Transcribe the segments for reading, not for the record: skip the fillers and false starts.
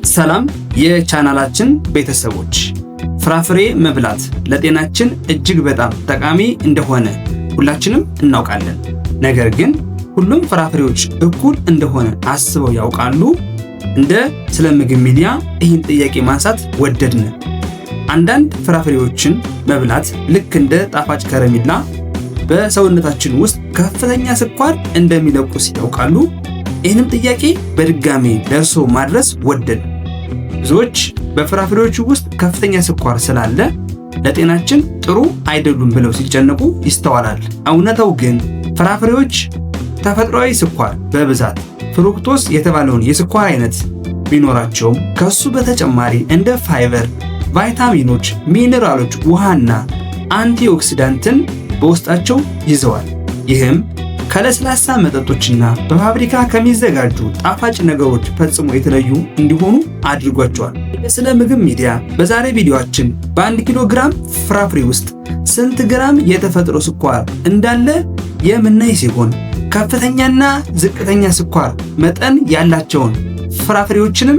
ሰላም የቻናላችን ቤተሰቦች፣ ፍራፍሬ መብላት ለጤናችን እጅግ በጣም ጠቃሚ እንደሆነ ሁላችንም እናውቃለን። ነገር ግን ሁሉም ፍራፍሬዎች እኩል እንደሆነ አስበው ያውቃሉ? እንደ ስለ ምግብ ሚዲያ ይህን ጥያቄ ማንሳት ወደድን። አንዳንድ ፍራፍሬዎችን መብላት ልክ እንደ ጣፋጭ ከረሜላ በሰውነታችን ውስጥ ከፍተኛ ስኳር እንደሚለቁስ ያውቃሉ? ይህንም ጥያቄ በድጋሚ ደርሶ ማድረስ ወደድን። ብዙዎች በፍራፍሬዎቹ ውስጥ ከፍተኛ ስኳር ስላለ ለጤናችን ጥሩ አይደሉም ብለው ሲጨነቁ ይስተዋላል። እውነታው ግን ፍራፍሬዎች ተፈጥሯዊ ስኳር በብዛት ፍሩክቶስ የተባለውን የስኳር አይነት ቢኖራቸውም ከሱ በተጨማሪ እንደ ፋይበር፣ ቫይታሚኖች፣ ሚነራሎች፣ ውሃና አንቲኦክሲዳንትን በውስጣቸው ይዘዋል። ይህም ከለስላሳ መጠጦችና በፋብሪካ ከሚዘጋጁ ጣፋጭ ነገሮች ፈጽሞ የተለዩ እንዲሆኑ አድርጓቸዋል። ስለ ምግብ ሚዲያ በዛሬ ቪዲዮአችን በ1 ኪሎ ግራም ፍራፍሬ ውስጥ ስንት ግራም የተፈጥሮ ስኳር እንዳለ የምናይ ሲሆን ከፍተኛና ዝቅተኛ ስኳር መጠን ያላቸውን ፍራፍሬዎችንም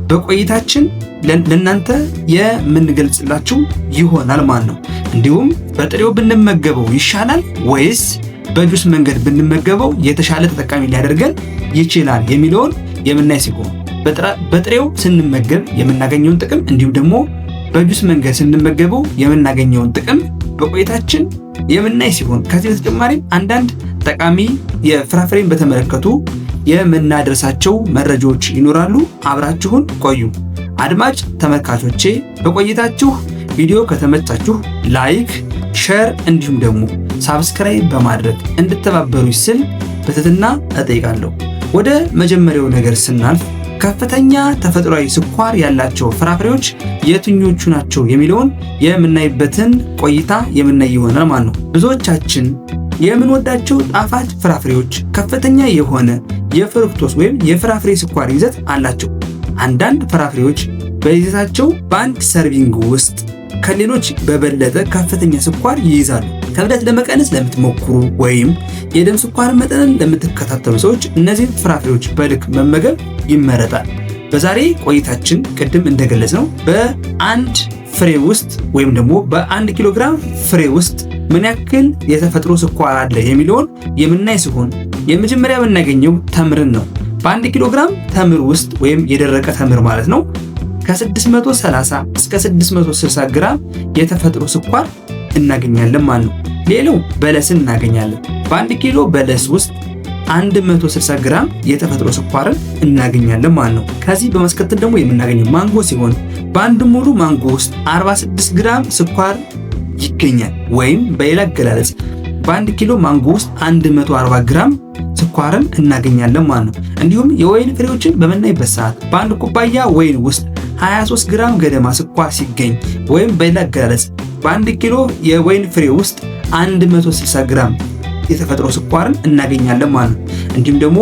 በቆይታችን ለእናንተ የምንገልጽላችሁ ይሆናል ማለት ነው። እንዲሁም በጥሬው ብንመገበው ይሻላል ወይስ በጁስ መንገድ ብንመገበው የተሻለ ተጠቃሚ ሊያደርገን ይችላል የሚለውን የምናይ ሲሆን በጥሬው ስንመገብ የምናገኘውን ጥቅም እንዲሁም ደግሞ በጁስ መንገድ ስንመገበው የምናገኘውን ጥቅም በቆይታችን የምናይ ሲሆን ከዚህ በተጨማሪም አንዳንድ ጠቃሚ የፍራፍሬን በተመለከቱ የምናደርሳቸው መረጃዎች ይኖራሉ። አብራችሁን ቆዩ። አድማጭ ተመልካቾቼ በቆይታችሁ ቪዲዮ ከተመቻችሁ ላይክ፣ ሼር እንዲሁም ደግሞ ሳብስክራይብ በማድረግ እንድተባበሩ ስል በትህትና እጠይቃለሁ። ወደ መጀመሪያው ነገር ስናልፍ ከፍተኛ ተፈጥሯዊ ስኳር ያላቸው ፍራፍሬዎች የትኞቹ ናቸው የሚለውን የምናይበትን ቆይታ የምናይ ይሆናል ማለት ነው። ብዙዎቻችን የምንወዳቸው ጣፋጭ ፍራፍሬዎች ከፍተኛ የሆነ የፍሩክቶስ ወይም የፍራፍሬ ስኳር ይዘት አላቸው። አንዳንድ ፍራፍሬዎች በይዘታቸው በአንድ ሰርቪንግ ውስጥ ከሌሎች በበለጠ ከፍተኛ ስኳር ይይዛሉ። ክብደት ለመቀነስ ለምትሞክሩ ወይም የደም ስኳር መጠንን ለምትከታተሉ ሰዎች እነዚህን ፍራፍሬዎች በልክ መመገብ ይመረጣል። በዛሬ ቆይታችን ቅድም እንደገለጽነው በአንድ ፍሬ ውስጥ ወይም ደግሞ በ1 ኪሎ ግራም ፍሬ ውስጥ ምን ያክል የተፈጥሮ ስኳር አለ የሚለውን የምናይ ሲሆን የመጀመሪያ የምናገኘው ተምርን ነው። በ1 ኪሎ ግራም ተምር ውስጥ ወይም የደረቀ ተምር ማለት ነው ከ630 እስከ 660 ግራም የተፈጥሮ ስኳር እናገኛለን ማለት ነው። ሌላው በለስን እናገኛለን። በ1 ኪሎ በለስ ውስጥ 160 ግራም የተፈጥሮ ስኳርን እናገኛለን ማለት ነው። ከዚህ በማስከተል ደግሞ የምናገኘው ማንጎ ሲሆን በአንድ ሙሉ ማንጎ ውስጥ 46 ግራም ስኳር ይገኛል። ወይም በሌላ አገላለጽ በ1 ኪሎ ማንጎ ውስጥ 140 ግራም ስኳርን እናገኛለን ማለት ነው። እንዲሁም የወይን ፍሬዎችን በምናይበት ሰዓት በአንድ ኩባያ ወይን ውስጥ 23 ግራም ገደማ ስኳር ሲገኝ ወይም በሌላ አገላለጽ በ1 ኪሎ የወይን ፍሬ ውስጥ 160 ግራም የተፈጥሮ ስኳርን እናገኛለን ማለት ነው። እንዲሁም ደግሞ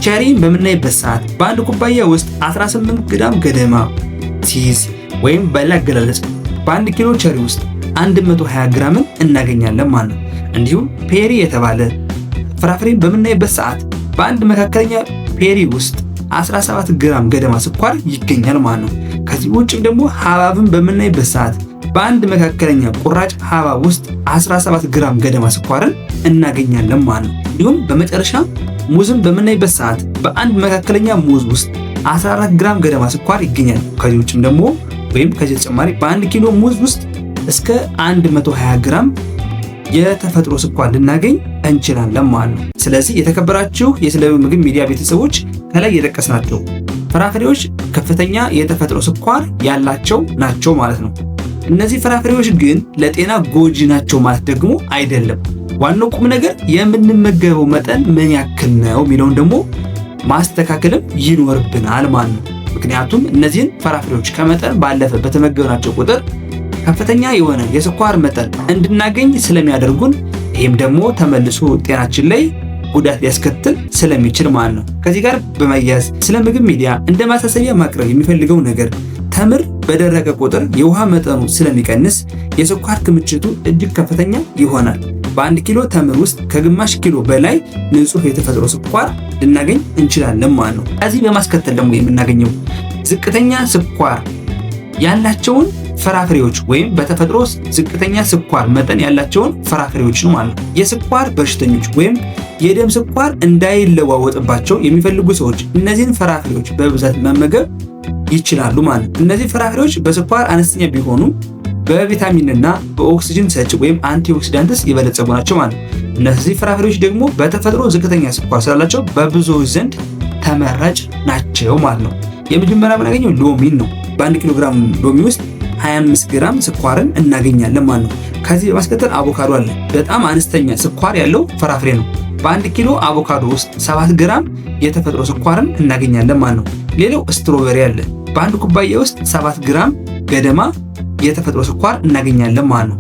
ቸሪን በምናይበት ሰዓት በአንድ ኩባያ ውስጥ 18 ግራም ገደማ ሲይዝ ወይም በሌላ አገላለጽ በ1 ኪሎ ቸሪ ውስጥ 120 ግራምን እናገኛለን ማለት ነው። እንዲሁም ፔሪ የተባለ ፍራፍሬን በምናይበት ሰዓት በአንድ መካከለኛ ፔሪ ውስጥ 17 ግራም ገደማ ስኳር ይገኛል ማለት ነው። ከዚህ ውጭም ደግሞ ሐብሐብን በምናይበት ሰዓት በአንድ መካከለኛ ቁራጭ ሐብሐብ ውስጥ 17 ግራም ገደማ ስኳርን እናገኛለን ማለት ነው። እንዲሁም በመጨረሻ ሙዝን በምናይበት ሰዓት በአንድ መካከለኛ ሙዝ ውስጥ 14 ግራም ገደማ ስኳር ይገኛል። ከዚህ ውጭም ደግሞ ወይም ከዚህ ተጨማሪ በ1 ኪሎ ሙዝ ውስጥ እስከ 120 ግራም የተፈጥሮ ስኳር ልናገኝ እንችላለን ማለት ነው። ስለዚህ የተከበራችሁ የስለ ምግብ ሚዲያ ቤተሰቦች ከላይ የጠቀስናቸው ፍራፍሬዎች ከፍተኛ የተፈጥሮ ስኳር ያላቸው ናቸው ማለት ነው። እነዚህ ፍራፍሬዎች ግን ለጤና ጎጂ ናቸው ማለት ደግሞ አይደለም። ዋናው ቁም ነገር የምንመገበው መጠን ምን ያክል ነው የሚለውን ደግሞ ማስተካከልም ይኖርብናል ማለት ነው። ምክንያቱም እነዚህን ፍራፍሬዎች ከመጠን ባለፈ በተመገብናቸው ቁጥር ከፍተኛ የሆነ የስኳር መጠን እንድናገኝ ስለሚያደርጉን ይህም ደግሞ ተመልሶ ጤናችን ላይ ጉዳት ሊያስከትል ስለሚችል ማለት ነው። ከዚህ ጋር በመያያዝ ስለ ምግብ ሚዲያ እንደ ማሳሰቢያ ማቅረብ የሚፈልገው ነገር ተምር በደረቀ ቁጥር የውሃ መጠኑ ስለሚቀንስ የስኳር ክምችቱ እጅግ ከፍተኛ ይሆናል። በ1 ኪሎ ተምር ውስጥ ከግማሽ ኪሎ በላይ ንጹህ የተፈጥሮ ስኳር ልናገኝ እንችላለን ማለት ነው። ከዚህ በማስከተል ደግሞ የምናገኘው ዝቅተኛ ስኳር ያላቸውን ፍራፍሬዎች ወይም በተፈጥሮ ዝቅተኛ ስኳር መጠን ያላቸውን ፍራፍሬዎች ነው ማለት ነው። የስኳር በሽተኞች ወይም የደም ስኳር እንዳይለዋወጥባቸው የሚፈልጉ ሰዎች እነዚህን ፍራፍሬዎች በብዛት መመገብ ይችላሉ ማለት ነው። እነዚህ ፍራፍሬዎች በስኳር አነስተኛ ቢሆኑ በቪታሚንና በኦክሲጅን ሰጪ ወይም አንቲኦክሲዳንትስ የበለጸጉ ናቸው ማለት ነው። እነዚህ ፍራፍሬዎች ደግሞ በተፈጥሮ ዝቅተኛ ስኳር ስላላቸው በብዙዎች ዘንድ ተመራጭ ናቸው ማለት ነው። የመጀመሪያ የምናገኘው ሎሚን ነው። በ1 ኪሎ ግራም ሎሚ ውስጥ 25 ግራም ስኳርን እናገኛለን ማለት ነው። ከዚህ በማስከተል አቮካዶ አለ። በጣም አነስተኛ ስኳር ያለው ፍራፍሬ ነው። በ1 ኪሎ አቮካዶ ውስጥ 7 ግራም የተፈጥሮ ስኳርን እናገኛለን ማለት ነው። ሌላው ስትሮበሪ አለ። በአንድ ኩባያ ውስጥ 7 ግራም ገደማ የተፈጥሮ ስኳር እናገኛለን ማለት ነው።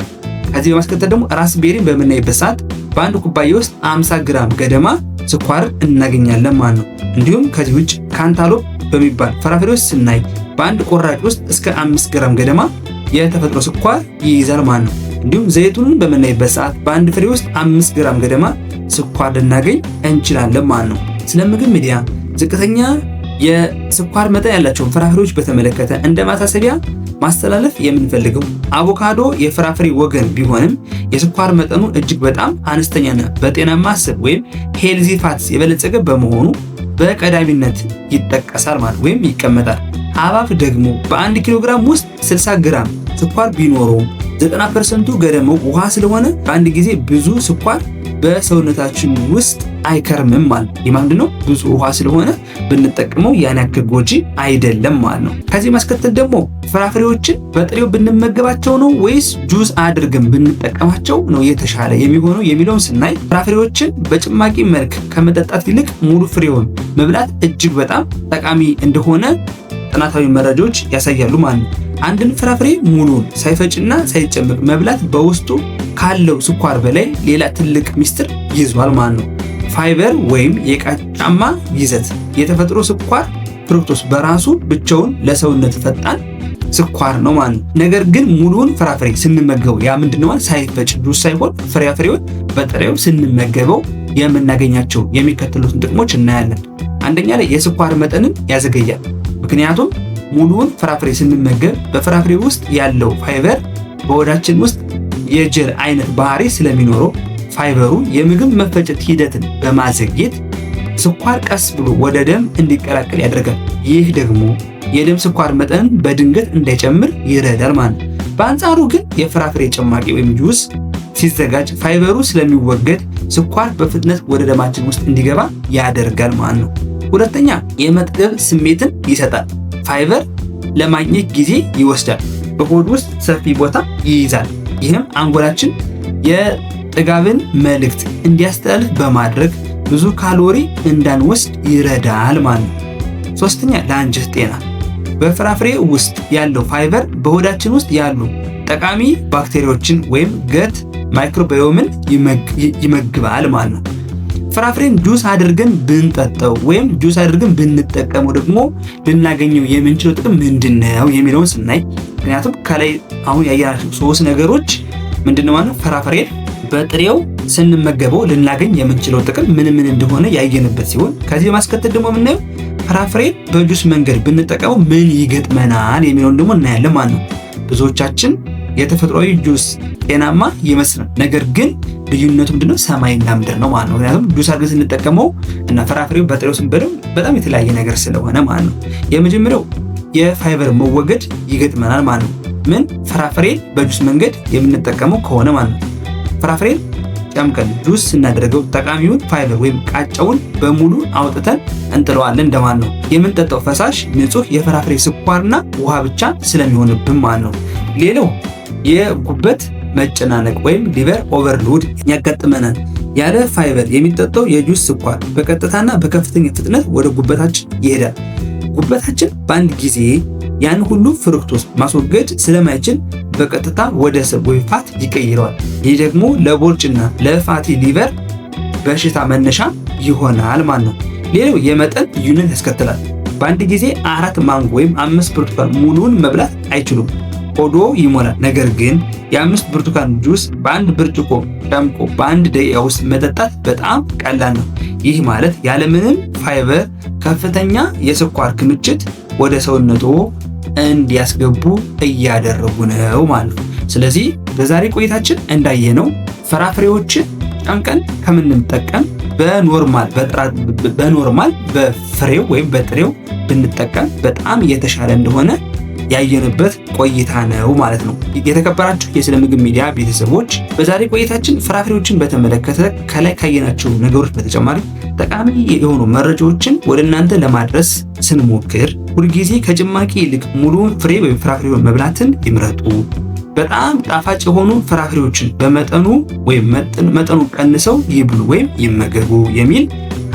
ከዚህ በማስከተል ደግሞ ራስቤሪን በምናይበት ሰዓት በአንድ ኩባያ ውስጥ 50 ግራም ገደማ ስኳርን እናገኛለን ማለት ነው። እንዲሁም ከዚህ ውጭ ካንታሎፕ በሚባል ፍራፍሬ ውስጥ ስናይ በአንድ ቆራጭ ውስጥ እስከ 5 ግራም ገደማ የተፈጥሮ ስኳር ይይዛል ማለት ነው። እንዲሁም ዘይቱንን በምናይበት ሰዓት በአንድ ፍሬ ውስጥ 5 ግራም ገደማ ስኳር ልናገኝ እንችላለን ማለት ነው። ስለ ምግብ ሚዲያ ዝቅተኛ የስኳር መጠን ያላቸውን ፍራፍሬዎች በተመለከተ እንደ ማሳሰቢያ ማስተላለፍ የምንፈልገው አቮካዶ የፍራፍሬ ወገን ቢሆንም የስኳር መጠኑ እጅግ በጣም አነስተኛና በጤናማ ስብ ወይም ሄልዚ ፋትስ የበለጸገ በመሆኑ በቀዳሚነት ይጠቀሳል ማለት ወይም ይቀመጣል። ሐብሐብ ደግሞ በ1 ኪሎ ግራም ውስጥ 60 ግራም ስኳር ቢኖረውም 90% ገደማው ውሃ ስለሆነ በአንድ ጊዜ ብዙ ስኳር በሰውነታችን ውስጥ አይከርምም ማለት ነው። ምንድነው ብዙ ውሃ ስለሆነ ብንጠቀመው ያን ያክል ጎጂ አይደለም ማለት ነው። ከዚህ ማስከተል ደግሞ ፍራፍሬዎችን በጥሬው ብንመገባቸው ነው ወይስ ጁስ አድርገን ብንጠቀማቸው ነው የተሻለ የሚሆነው የሚለውን ስናይ ፍራፍሬዎችን በጭማቂ መልክ ከመጠጣት ይልቅ ሙሉ ፍሬውን መብላት እጅግ በጣም ጠቃሚ እንደሆነ ጥናታዊ መረጃዎች ያሳያሉ ማለት ነው። አንድን ፍራፍሬ ሙሉን ሳይፈጭና ሳይጨምቅ መብላት በውስጡ ካለው ስኳር በላይ ሌላ ትልቅ ሚስጥር ይዟል ማለት ነው። ፋይበር ወይም የቃጫማ ይዘት የተፈጥሮ ስኳር ፍሩክቶስ በራሱ ብቻውን ለሰውነት ፈጣን ስኳር ነው ማለት ነው። ነገር ግን ሙሉውን ፍራፍሬ ስንመገበው ያ ምንድነው ማለት ሳይፈጭ ጁስ ሳይሆን ፍራፍሬውን በጥሬው ስንመገበው የምናገኛቸው የሚከተሉትን ጥቅሞች እናያለን። አንደኛ ላይ የስኳር መጠንን ያዘገያል። ምክንያቱም ሙሉውን ፍራፍሬ ስንመገብ በፍራፍሬ ውስጥ ያለው ፋይበር በሆዳችን ውስጥ የጀል አይነት ባህሪ ስለሚኖረው ፋይበሩ የምግብ መፈጨት ሂደትን በማዘግየት ስኳር ቀስ ብሎ ወደ ደም እንዲቀላቀል ያደርጋል። ይህ ደግሞ የደም ስኳር መጠንን በድንገት እንዳይጨምር ይረዳል ማለት ነው። በአንጻሩ ግን የፍራፍሬ ጭማቂ ወይም ጁስ ሲዘጋጅ ፋይበሩ ስለሚወገድ ስኳር በፍጥነት ወደ ደማችን ውስጥ እንዲገባ ያደርጋል ማለት ነው። ሁለተኛ የመጥገብ ስሜትን ይሰጣል። ፋይበር ለማግኘት ጊዜ ይወስዳል፣ በሆድ ውስጥ ሰፊ ቦታ ይይዛል። ይህም አንጎላችን የጥጋብን መልእክት እንዲያስተላልፍ በማድረግ ብዙ ካሎሪ እንዳንወስድ ይረዳል ማለት ነው። ሶስተኛ ለአንጀት ጤና በፍራፍሬ ውስጥ ያለው ፋይበር በሆዳችን ውስጥ ያሉ ጠቃሚ ባክቴሪያዎችን ወይም ገት ማይክሮባዮምን ይመግባል ማለት ነው። ፍራፍሬን ጁስ አድርገን ብንጠጣው ወይም ጁስ አድርገን ብንጠቀመው ደግሞ ልናገኘው የምንችለው ጥቅም ምንድነው የሚለውን ስናይ ምክንያቱም ከላይ አሁን ያያናቸው 3 ነገሮች ምንድነው ማለት ፍራፍሬን በጥሬው ስንመገበው ልናገኝ የምንችለው ጥቅም ምን እንደሆነ ያየንበት ሲሆን ከዚህ በማስከተል ደግሞ የምናየው ፍራፍሬን በጁስ መንገድ ብንጠቀመው ምን ይገጥመናል የሚለውን ደግሞ እናያለን ማለት ነው። ብዙዎቻችን የተፈጥሯዊ ጁስ ጤናማ ይመስላል፣ ነገር ግን ልዩነቱ ምንድነው ሰማይና ምድር ነው ማለት ነው። ምክንያቱም ጁስ አድርገን ስንጠቀመው እና ፍራፍሬው በጥሬው ስንበለው በጣም የተለያየ ነገር ስለሆነ ማለት ነው። የመጀመሪያው የፋይበር መወገድ ይገጥመናል ማለት ነው። ምን ፍራፍሬን በጁስ መንገድ የምንጠቀመው ከሆነ ማለት ነው። ፍራፍሬን ጨምቀን ጁስ ስናደርገው ጠቃሚውን ፋይበር ወይም ቃጫውን በሙሉ አውጥተን እንጥለዋለን እንደማለት ነው። የምንጠጣው ፈሳሽ ንጹህ የፍራፍሬ ስኳርና ውሃ ብቻ ስለሚሆንብን ማለት ነው። ሌላው የጉበት መጨናነቅ ወይም ሊቨር ኦቨርሎድ ያጋጥመናል። ያለ ፋይበር የሚጠጣው የጁስ ስኳር በቀጥታና በከፍተኛ ፍጥነት ወደ ጉበታችን ይሄዳል። ጉበታችን በአንድ ጊዜ ያን ሁሉ ፍሩክቶስ ማስወገድ ስለማይችል በቀጥታ ወደ ስብ ወይ ፋት ይቀይረዋል። ይህ ደግሞ ለቦርጭና ለፋቲ ሊቨር በሽታ መነሻ ይሆናል ማለት ነው። ሌላው የመጠን ልዩነት ያስከትላል። በአንድ ጊዜ 4 ማንጎ ወይም 5 ብርቱካን ሙሉውን መብላት አይችሉም። ሆዶ ይሞላል። ነገር ግን የ5 ብርቱካን ጁስ በአንድ ብርጭቆ ጨምቆ በአንድ ደቂቃ ውስጥ መጠጣት በጣም ቀላል ነው። ይህ ማለት ያለምንም ፋይበር ከፍተኛ የስኳር ክምችት ወደ ሰውነቶ እንዲያስገቡ እያደረጉ ነው ማለት ነው። ስለዚህ በዛሬ ቆይታችን እንዳየነው ፍራፍሬዎችን ጨምቀን ከምንጠቀም በኖርማል በፍሬው ወይም በጥሬው ብንጠቀም በጣም የተሻለ እንደሆነ ያየንበት ቆይታ ነው ማለት ነው። የተከበራችሁ የስለ ምግብ ሚዲያ ቤተሰቦች በዛሬ ቆይታችን ፍራፍሬዎችን በተመለከተ ከላይ ካየናቸው ነገሮች በተጨማሪ ጠቃሚ የሆኑ መረጃዎችን ወደ እናንተ ለማድረስ ስንሞክር ሁልጊዜ ከጭማቂ ይልቅ ሙሉውን ፍሬ ወይም ፍራፍሬውን መብላትን ይምረጡ። በጣም ጣፋጭ የሆኑ ፍራፍሬዎችን በመጠኑ ወይም መጠኑ ቀንሰው ይብሉ ወይም ይመገቡ የሚል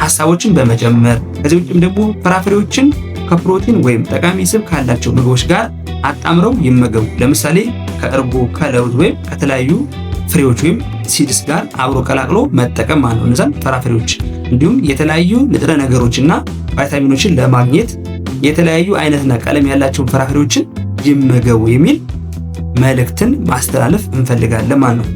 ሐሳቦችን በመጨመር ከዚህ ውጭም ደግሞ ፍራፍሬዎችን ከፕሮቲን ወይም ጠቃሚ ስብ ካላቸው ምግቦች ጋር አጣምረው ይመገቡ። ለምሳሌ ከእርጎ፣ ከለውዝ ወይም ከተለያዩ ፍሬዎች ወይም ሲድስ ጋር አብሮ ቀላቅሎ መጠቀም ማለት ነው። እነዛን ፍራፍሬዎች እንዲሁም የተለያዩ ንጥረ ነገሮችና ቫይታሚኖችን ለማግኘት የተለያዩ አይነትና ቀለም ያላቸውን ፍራፍሬዎችን ይመገቡ የሚል መልእክትን ማስተላለፍ እንፈልጋለን ማለት ነው።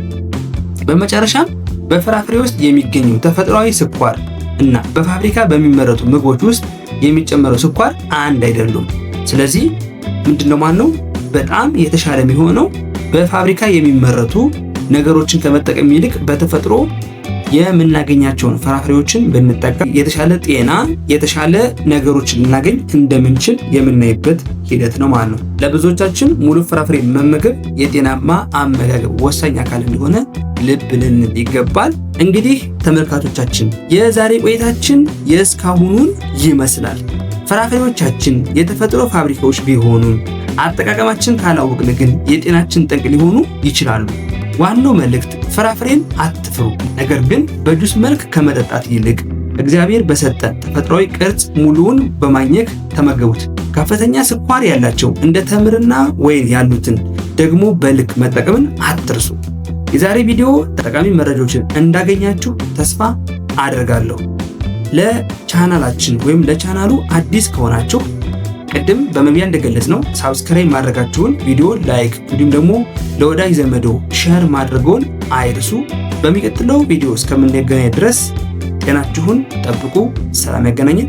በመጨረሻም በፍራፍሬ ውስጥ የሚገኘው ተፈጥሯዊ ስኳር እና በፋብሪካ በሚመረቱ ምግቦች ውስጥ የሚጨመረው ስኳር አንድ አይደሉም። ስለዚህ ምንድነው ማለት ነው በጣም የተሻለ የሚሆነው በፋብሪካ የሚመረቱ ነገሮችን ከመጠቀም ይልቅ በተፈጥሮ የምናገኛቸውን ፍራፍሬዎችን ብንጠቀም የተሻለ ጤና የተሻለ ነገሮችን ልናገኝ እንደምንችል የምናይበት ሂደት ነው ማለት ነው። ለብዙዎቻችን ሙሉ ፍራፍሬ መመገብ የጤናማ አመጋገብ ወሳኝ አካል እንደሆነ ልብ ልንል ይገባል። እንግዲህ ተመልካቾቻችን የዛሬ ቆይታችን የእስካሁኑን ይመስላል። ፍራፍሬዎቻችን የተፈጥሮ ፋብሪካዎች ቢሆኑም አጠቃቀማችን ካላወቅን ግን የጤናችን ጠንቅ ሊሆኑ ይችላሉ። ዋናው መልእክት ፍራፍሬን አትፍሩ፣ ነገር ግን በጁስ መልክ ከመጠጣት ይልቅ እግዚአብሔር በሰጠን ተፈጥሯዊ ቅርጽ ሙሉውን በማግኘት ተመገቡት። ከፍተኛ ስኳር ያላቸው እንደ ተምርና ወይን ያሉትን ደግሞ በልክ መጠቀምን አትርሱ። የዛሬ ቪዲዮ ጠቃሚ መረጃዎችን እንዳገኛችሁ ተስፋ አደርጋለሁ። ለቻናላችን ወይም ለቻናሉ አዲስ ከሆናችሁ ቅድም በመግቢያ እንደገለጽነው ሳብስክራይብ ማድረጋችሁን፣ ቪዲዮ ላይክ እንዲሁም ደግሞ ለወዳጅ ዘመዶ ሼር ማድረግዎን አይርሱ። በሚቀጥለው ቪዲዮ እስከምንገናኝ ድረስ ጤናችሁን ጠብቁ። ሰላም ያገናኘን።